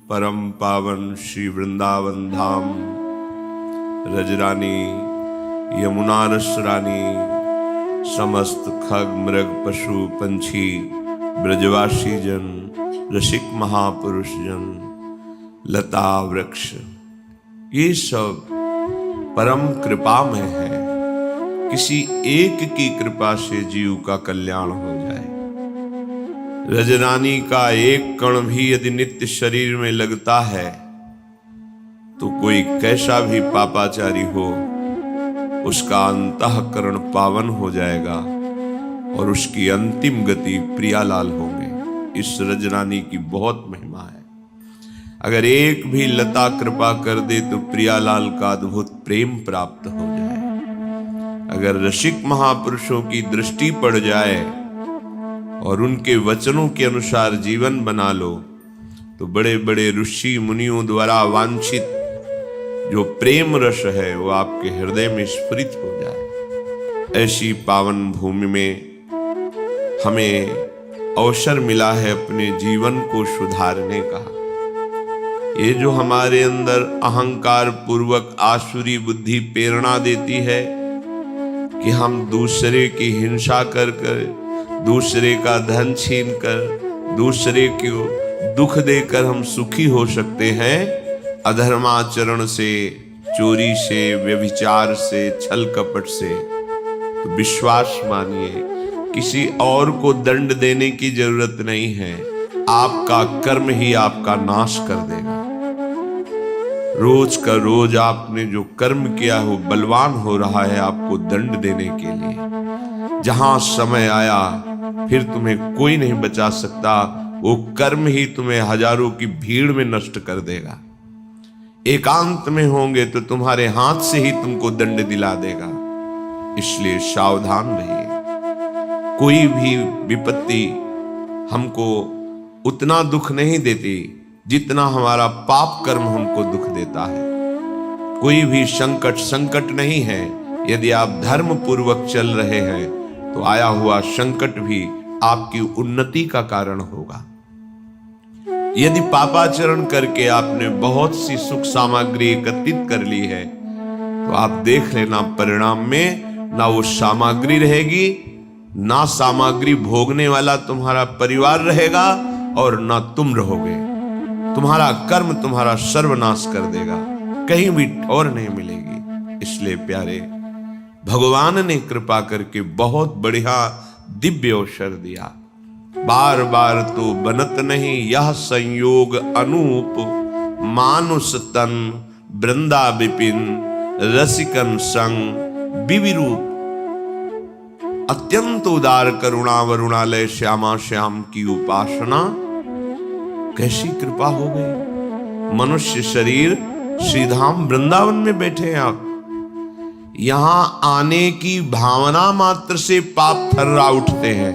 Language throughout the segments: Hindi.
परम पावन श्री वृंदावन धाम, रजरानी यमुना रस रानी, समस्त खग मृग पशु पंछी, ब्रजवासी जन, रसिक महापुरुष जन, लता वृक्ष, ये सब परम कृपा में है। किसी एक की कृपा से जीव का कल्याण हो जाए। रजरानी का एक कण भी यदि नित्य शरीर में लगता है तो कोई कैसा भी पापाचारी हो, उसका अंतःकरण पावन हो जाएगा और उसकी अंतिम गति प्रियालाल होंगे। इस रजरानी की बहुत महिमा है। अगर एक भी लता कृपा कर दे तो प्रियालाल का अद्भुत प्रेम प्राप्त हो जाए। अगर रसिक महापुरुषों की दृष्टि पड़ जाए और उनके वचनों के अनुसार जीवन बना लो तो बड़े बड़े ऋषि मुनियों द्वारा वांछित जो प्रेम रस है वो आपके हृदय में स्फुरित हो जाए। ऐसी पावन भूमि में हमें अवसर मिला है अपने जीवन को सुधारने का। ये जो हमारे अंदर अहंकार पूर्वक आसुरी बुद्धि प्रेरणा देती है कि हम दूसरे की हिंसा कर कर, दूसरे का धन छीन कर, दूसरे को दुख देकर हम सुखी हो सकते हैं, अधर्माचरण से, चोरी से, व्यभिचार से, छल कपट से, तो विश्वास मानिए किसी और को दंड देने की जरूरत नहीं है। आपका कर्म ही आपका नाश कर देगा। रोज का रोज आपने जो कर्म किया हो बलवान हो रहा है आपको दंड देने के लिए। जहां समय आया फिर तुम्हें कोई नहीं बचा सकता, वो कर्म ही तुम्हें हजारों की भीड़ में नष्ट कर देगा। एकांत में होंगे तो तुम्हारे हाथ से ही तुमको दंड दिला देगा। इसलिए सावधान रहिए। कोई भी विपत्ति हमको उतना दुख नहीं देती जितना हमारा पाप कर्म हमको दुख देता है। कोई भी संकट नहीं है। यदि आप धर्म पूर्वक चल रहे हैं तो आया हुआ संकट भी आपकी उन्नति का कारण होगा। यदि पापाचरण करके आपने बहुत सी सुख सामग्री एकत्रित कर ली है तो आप देख लेना परिणाम में ना वो सामग्री रहेगी, ना सामग्री भोगने वाला तुम्हारा परिवार रहेगा और ना तुम रहोगे। तुम्हारा कर्म तुम्हारा सर्वनाश कर देगा, कहीं भी ठौर नहीं मिलेगी। इसलिए प्यारे, भगवान ने कृपा करके बहुत बढ़िया दिव्य अवसर दिया। बार बार तो बनत नहीं यह संयोग अनूप, मानुष तन वृंदा विपिन, रसिकन संग विविरूप। अत्यंत उदार करुणा वरुणालय श्यामा श्याम की उपासना। कैसी कृपा हो गई। मनुष्य शरीर श्रीधाम वृंदावन में बैठे हैं आप। यहां आने की भावना मात्र से पाप थर्रा उठते हैं।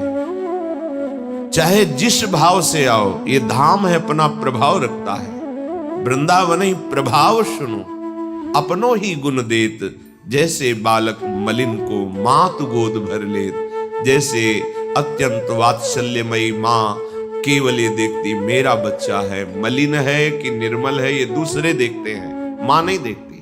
चाहे जिस भाव से आओ, ये धाम है अपना प्रभाव रखता है। वृंदावन ही प्रभाव सुनो, अपनो ही गुण देत, जैसे बालक मलिन को मात गोद भर लेत। जैसे अत्यंत वात्सल्यमयी माँ केवल ये देखती मेरा बच्चा है, मलिन है कि निर्मल है ये दूसरे देखते हैं, माँ नहीं देखती।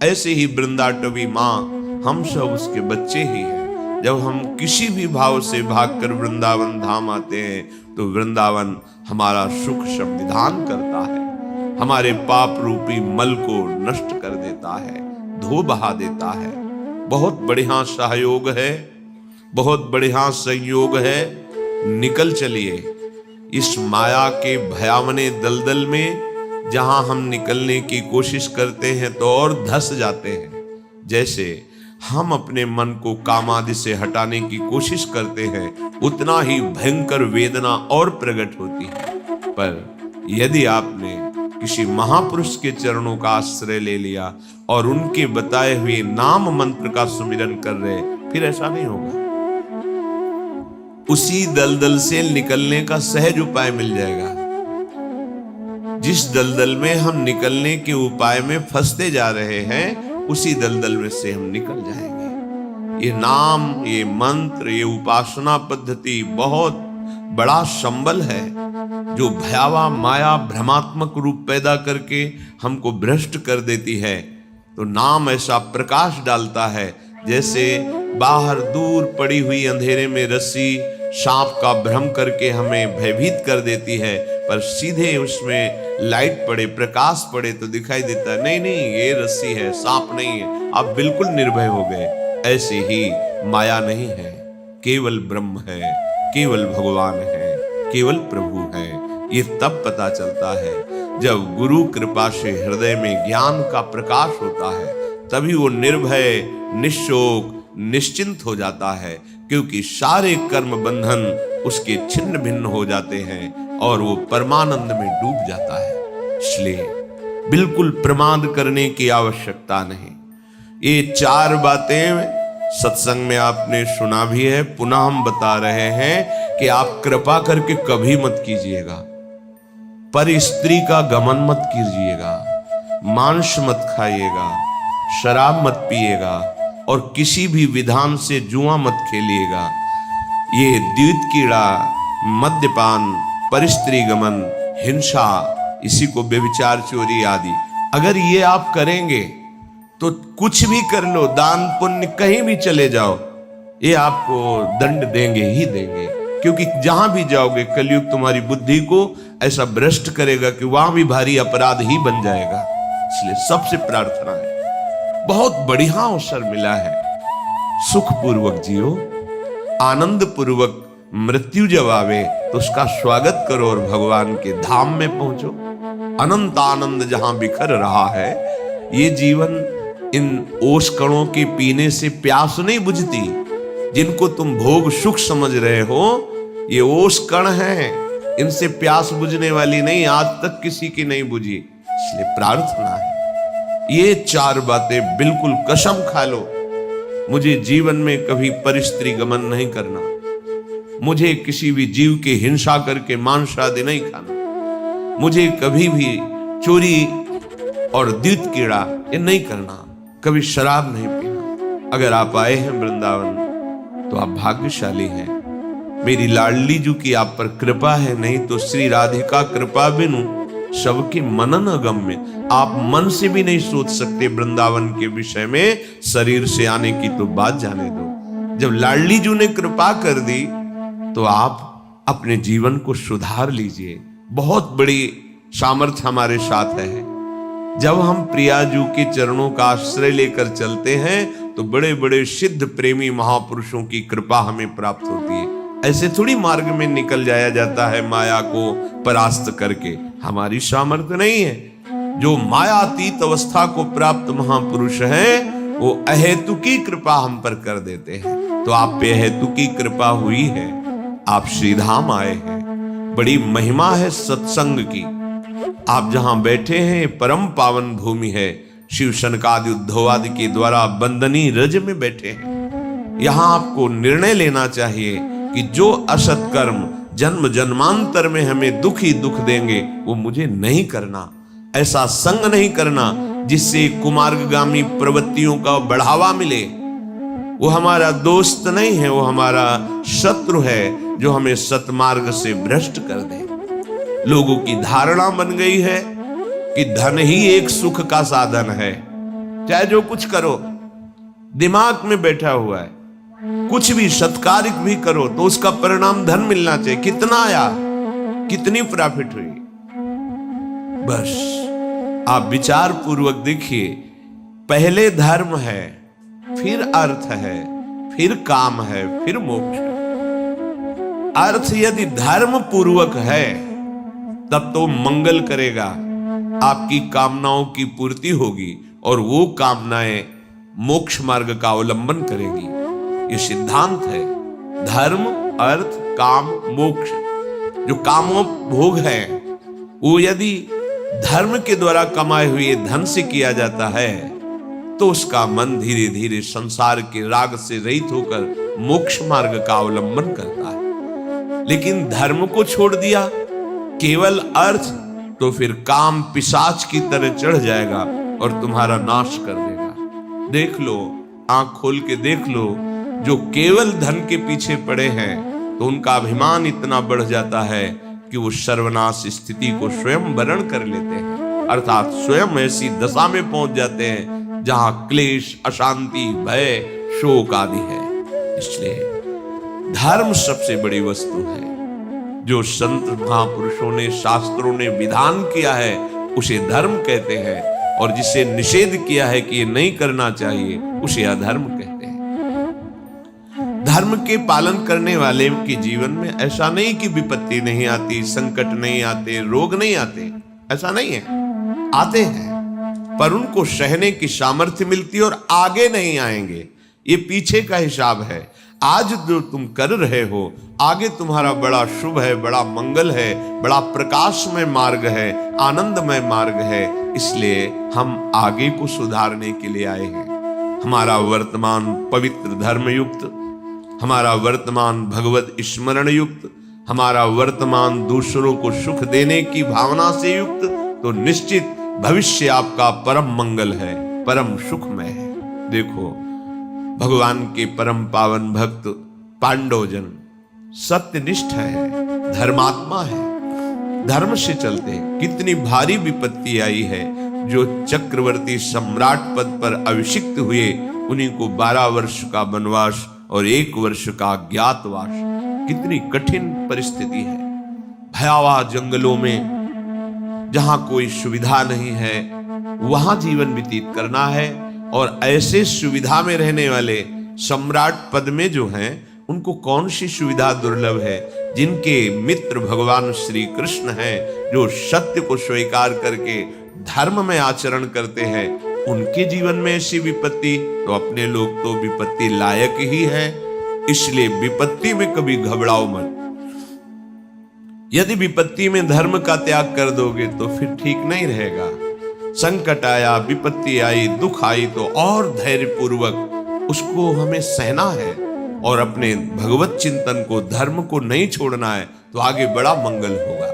ऐसे ही वृंदाटवी माँ हम सब उसके बच्चे ही हैं। जब हम किसी भी भाव से भागकर वृंदावन धाम आते हैं तो वृंदावन हमारा सुख संविधान करता है, हमारे पाप रूपी मल को नष्ट कर देता है, धो बहा देता है। बहुत बढ़िया सहयोग है, बहुत बढ़िया संयोग है। निकल चलिए इस माया के भयावने दलदल में। जहां हम निकलने की कोशिश करते हैं तो और धंस जाते हैं। जैसे हम अपने मन को कामादि से हटाने की कोशिश करते हैं उतना ही भयंकर वेदना और प्रकट होती है। पर यदि आपने किसी महापुरुष के चरणों का आश्रय ले लिया और उनके बताए हुए नाम मंत्र का सुमिरन कर रहे, फिर ऐसा नहीं होगा। उसी दलदल से निकलने का सहज उपाय मिल जाएगा। जिस दलदल में हम निकलने के उपाय में फंसते जा रहे हैं उसी दलदल में से हम निकल जाएंगे। ये नाम, ये मंत्र, ये उपासना पद्धति बहुत बड़ा संबल है। जो भयावह माया भ्रमात्मक रूप पैदा करके हमको भ्रष्ट कर देती है, तो नाम ऐसा प्रकाश डालता है जैसे बाहर दूर पड़ी हुई अंधेरे में रस्सी सांप का भ्रम करके हमें भयभीत कर देती है, पर सीधे उसमें लाइट पड़े, प्रकाश पड़े तो दिखाई देता है नहीं नहीं ये रस्सी है, सांप नहीं है, आप बिल्कुल निर्भय हो गए। ऐसे ही माया नहीं है, केवल ब्रह्म है, केवल भगवान है, केवल प्रभु है। ये तब पता चलता है जब गुरु कृपा से हृदय में ज्ञान का प्रकाश होता है, तभी वो निर्भय, निश्शोक, निश्चिंत हो जाता है, क्योंकि सारे कर्म बंधन उसके छिन्न भिन्न हो जाते हैं और वो परमानंद में डूब जाता है। इसलिए बिल्कुल प्रमाद करने की आवश्यकता नहीं। ये 4 बातें सत्संग में आपने सुना भी है, पुनः हम बता रहे हैं कि आप कृपा करके कभी मत कीजिएगा। पर स्त्री का गमन मत कीजिएगा, मांस मत खाइएगा, शराब मत पिएगा और किसी भी विधान से जुआ मत खेलिएगा। ये द्वित कीड़ा, मद्यपान, परस्त्री गमन, हिंसा, इसी को व्यभिचार, चोरी आदि, अगर ये आप करेंगे तो कुछ भी कर लो, दान पुण्य कहीं भी चले जाओ, ये आपको दंड देंगे ही देंगे। क्योंकि जहां भी जाओगे कलयुग तुम्हारी बुद्धि को ऐसा भ्रष्ट करेगा कि वहां भी भारी अपराध ही बन जाएगा। इसलिए सबसे प्रार्थना है, बहुत बढ़िया अवसर मिला है, सुखपूर्वक जियो, आनंद पूर्वक मृत्यु जब आवे तो उसका स्वागत करो और भगवान के धाम में पहुंचो। अनंत आनंद जहां बिखर रहा है, ये जीवन इन ओस कणों के पीने से प्यास नहीं बुझती। जिनको तुम भोग सुख समझ रहे हो, ये ओस कण हैं, इनसे प्यास बुझने वाली नहीं, आज तक किसी की नहीं बुझी। इसलिए प्रार्थना है, ये 4 बातें बिल्कुल कसम खा लो, मुझे जीवन में कभी परस्त्री गमन नहीं करना, मुझे किसी भी जीव के हिंसा करके मांस आदि नहीं खाना, मुझे कभी भी चोरी और द्वित कीड़ा ये नहीं करना, कभी शराब नहीं पीना। अगर आप आए हैं वृंदावन तो आप भाग्यशाली हैं, मेरी लाडली जू की आप पर कृपा है, नहीं तो श्री राधिका कृपा बिनु सबके मनन अगम्य। आप मन से भी नहीं सोच सकते वृंदावन के विषय में, शरीर से आने की तो बात जाने दो। जब लाडली जू ने कृपा कर दी तो आप अपने जीवन को सुधार लीजिए। बहुत बड़ी सामर्थ्य हमारे साथ है। जब हम प्रियाजू के चरणों का आश्रय लेकर चलते हैं तो बड़े बड़े सिद्ध प्रेमी महापुरुषों की कृपा हमें प्राप्त होती है। ऐसे थोड़ी मार्ग में निकल जाया जाता है माया को परास्त करके, हमारी सामर्थ्य नहीं है। जो मायातीत अवस्था को प्राप्त महापुरुष हैं, वो अहेतुकी कृपा हम पर कर देते हैं। तो आप पे अहेतुकी कृपा हुई है, आप श्रीधाम आए हैं। बड़ी महिमा है सत्संग की। आप जहां बैठे हैं परम पावन भूमि है, शिव शनकादि उद्धवादि के द्वारा बंदनी रज में बैठे हैं। यहां आपको निर्णय लेना चाहिए कि जो असत कर्म जन्म जन्मांतर में हमें दुख ही दुख देंगे, वो मुझे नहीं करना। ऐसा संग नहीं करना जिससे कुमार्गगामी प्रवृत्तियों का बढ़ावा मिले। वो हमारा दोस्त नहीं है, वो हमारा शत्रु है जो हमें सतमार्ग से भ्रष्ट कर दे। लोगों की धारणा बन गई है कि धन ही एक सुख का साधन है। चाहे जो कुछ करो, दिमाग में बैठा हुआ है, कुछ भी सत्कारिक भी करो तो उसका परिणाम धन मिलना चाहिए। कितना आया, कितनी प्रॉफिट हुई, बस आप विचार पूर्वक देखिए। पहले धर्म है, फिर अर्थ है, फिर काम है, फिर मोक्ष है। अर्थ यदि धर्म पूर्वक है तब तो मंगल करेगा, आपकी कामनाओं की पूर्ति होगी और वो कामनाएं मोक्ष मार्ग का अवलंबन करेगी। ये सिद्धांत है। धर्म, अर्थ, काम, मोक्ष। जो कामों भोग है वो यदि धर्म के द्वारा कमाए हुए धन से किया जाता है तो उसका मन धीरे धीरे संसार के राग से रहित होकर मोक्ष मार्ग का अवलंबन करता है। लेकिन धर्म को छोड़ दिया, केवल अर्थ, तो फिर काम पिशाच की तरह चढ़ जाएगा और तुम्हारा नाश कर देगा। देख लो, आंख खोल के देख लो, जो केवल धन के पीछे पड़े हैं तो उनका अभिमान इतना बढ़ जाता है कि वो सर्वनाश स्थिति को स्वयं वरण कर लेते हैं, अर्थात स्वयं ऐसी दशा में पहुंच जाते हैं जहां क्लेश, अशांति, भय, शोक आदि है। इसलिए धर्म सबसे बड़ी वस्तु है। जो संत महापुरुषों ने, शास्त्रों ने विधान किया है उसे धर्म कहते हैं, और जिसे निषेध किया है कि ये नहीं करना चाहिए उसे अधर्म कहते हैं। धर्म के पालन करने वाले के जीवन में ऐसा नहीं कि विपत्ति नहीं आती, संकट नहीं आते, रोग नहीं आते, ऐसा नहीं है, आते हैं, पर उनको सहने की सामर्थ्य मिलती है और आगे नहीं आएंगे। ये पीछे का हिसाब है। आज जो तुम कर रहे हो, आगे तुम्हारा बड़ा शुभ है, बड़ा मंगल है, बड़ा प्रकाशमय मार्ग है, आनंदमय मार्ग है। इसलिए हम आगे को सुधारने के लिए आए हैं। हमारा वर्तमान पवित्र धर्म युक्त, हमारा वर्तमान भगवत स्मरण युक्त, हमारा वर्तमान दूसरों को सुख देने की भावना से युक्त, तो निश्चित भविष्य आपका परम मंगल है, परम सुखमय है। देखो, भगवान के परम पावन भक्त पांडवजन सत्यनिष्ठ है, धर्मात्मा है, धर्म से चलते हैं। कितनी भारी विपत्ति आई है। जो चक्रवर्ती सम्राट पद पर अभिषिक्त हुए, उन्हीं को 12 वर्ष का वनवास और 1 वर्ष का अज्ञातवास। कितनी कठिन परिस्थिति है। भयावह जंगलों में जहां कोई सुविधा नहीं है वहां जीवन व्यतीत करना है। और ऐसे सुविधा में रहने वाले सम्राट पद में जो हैं, उनको कौन सी सुविधा दुर्लभ है। जिनके मित्र भगवान श्री कृष्ण हैं, जो सत्य को स्वीकार करके धर्म में आचरण करते हैं, उनके जीवन में ऐसी विपत्ति, तो अपने लोग तो विपत्ति लायक ही है। इसलिए विपत्ति में कभी घबराओ मत। यदि विपत्ति में धर्म का त्याग कर दोगे तो फिर ठीक नहीं रहेगा। संकट आया, विपत्ति आई, दुख आई, तो और धैर्य पूर्वक उसको हमें सहना है और अपने भगवत चिंतन को, धर्म को नहीं छोड़ना है, तो आगे बड़ा मंगल होगा।